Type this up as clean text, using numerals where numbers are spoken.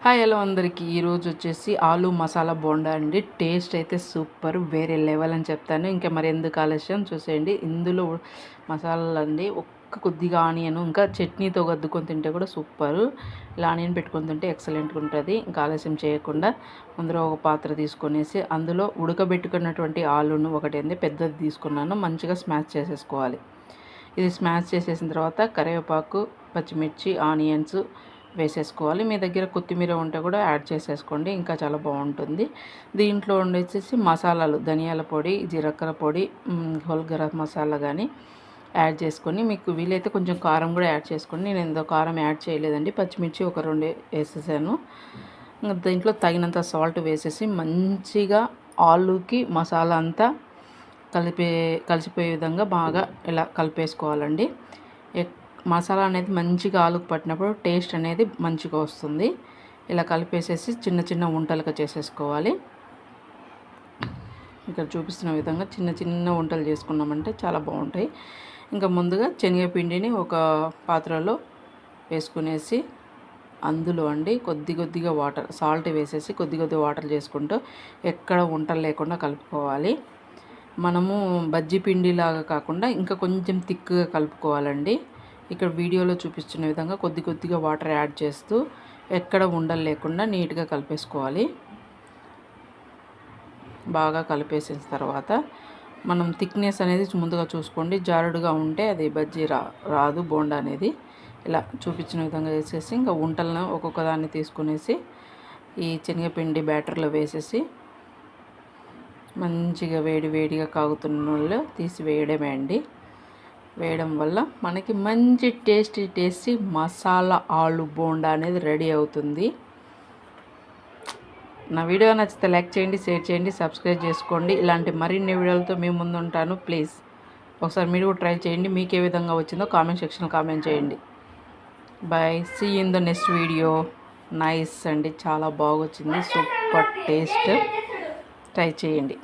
Hi hello అందరికీ ఈరోజు వచ్చేసి ఆలు మసాలా బోండా అండి. టేస్ట్ అయితే సూపర్ వేరే లెవెల్ అని చెప్తాను. ఇంకా మరి ఎందుకు ఆలస్యం చూసేయండి. ఇందులో మసాలాలు అండి కొద్దిగా ఆనియన్ ఇంకా చట్నీతో గద్దుకొని తింటే కూడా సూపరు. ఇలా ఆనియన్ పెట్టుకొని తింటే ఎక్సలెంట్గా ఉంటుంది. ఇంకా ఆలస్యం చేయకుండా ముందర ఒక పాత్ర తీసుకొనేసి అందులో ఉడకబెట్టుకున్నటువంటి ఆలును ఒకటి పెద్దది తీసుకున్నాను. మంచిగా స్మాష్ చేసేసుకోవాలి. ఇది స్మాష్ చేసేసిన తర్వాత కరివేపాకు, పచ్చిమిర్చి, ఆనియన్స్ వేసేసుకోవాలి. మీ దగ్గర కొత్తిమీర ఉంటే కూడా యాడ్ చేసేసుకోండి, ఇంకా చాలా బాగుంటుంది. దీంట్లో ఉండేసి మసాలాలు ధనియాల పొడి, జీలకర్ర పొడి, హోల్ గరం మసాలా కానీ యాడ్ చేసుకొని మీకు వీలైతే కొంచెం కారం కూడా యాడ్ చేసుకోండి. నేను ఎంతో కారం యాడ్ చేయలేదండి. పచ్చిమిర్చి ఒక 2 వేసేసాను. దీంట్లో తగినంత సాల్ట్ వేసేసి మంచిగా ఆలుకి మసాలా అంతా కలిసిపోయే విధంగా బాగా ఇలా కలిపేసుకోవాలండి. మసాలా అనేది మంచిగా ఆలుకు పట్టినప్పుడు టేస్ట్ అనేది మంచిగా వస్తుంది. ఇలా కలిపేసేసి చిన్న చిన్న వంటలుగా చేసేసుకోవాలి. ఇక్కడ చూపిస్తున్న విధంగా చిన్న చిన్న వంటలు చేసుకున్నామంటే చాలా బాగుంటాయి. ఇంకా ముందుగా శనగపిండిని ఒక పాత్రలో వేసుకునేసి అందులో కొద్దిగా వాటర్ సాల్ట్ వేసేసి కొద్ది వాటర్ చేసుకుంటూ ఎక్కడ వంటలు లేకుండా కలుపుకోవాలి. మనము బజ్జీ పిండిలాగా కాకుండా ఇంకా కొంచెం థిక్గా కలుపుకోవాలండి. ఇక్కడ వీడియోలో చూపిస్తున్న విధంగా కొద్దిగా వాటర్ యాడ్ చేస్తూ ఎక్కడ ఉండలు లేకుండా నీట్గా కలిపేసుకోవాలి. బాగా కలిపేసిన తర్వాత మనం థిక్నెస్ అనేది ముందుగా చూసుకోండి. జారుడుగా ఉంటే అది బజ్జీ రాదు బోండా అనేది. ఇలా చూపించిన విధంగా వేసేసి ఇంకా వంటలను ఒక్కొక్క దాన్ని తీసుకునేసి ఈ శనగపిండి బ్యాటర్లో వేసేసి మంచిగా వేడిగా కాగుతున్న నూనెలో తీసి వేయడమే అండి. వేయడం వల్ల మనకి మంచి టేస్టీ మసాలా ఆలు బోండా అనేది రెడీ అవుతుంది. నా వీడియో నచ్చితే లైక్ చేయండి, షేర్ చేయండి, సబ్స్క్రైబ్ చేసుకోండి. ఇలాంటి మరిన్ని వీడియోలతో మీ ముందు ఉంటాను. ప్లీజ్ ఒకసారి మీరు కూడా ట్రై చేయండి. మీకు ఏ విధంగా వచ్చిందో కామెంట్ సెక్షన్లో కామెంట్ చేయండి. Bye, see in the next video. Nice అండి, చాలా బాగా వచ్చింది. Super taste. ట్రై చేయండి.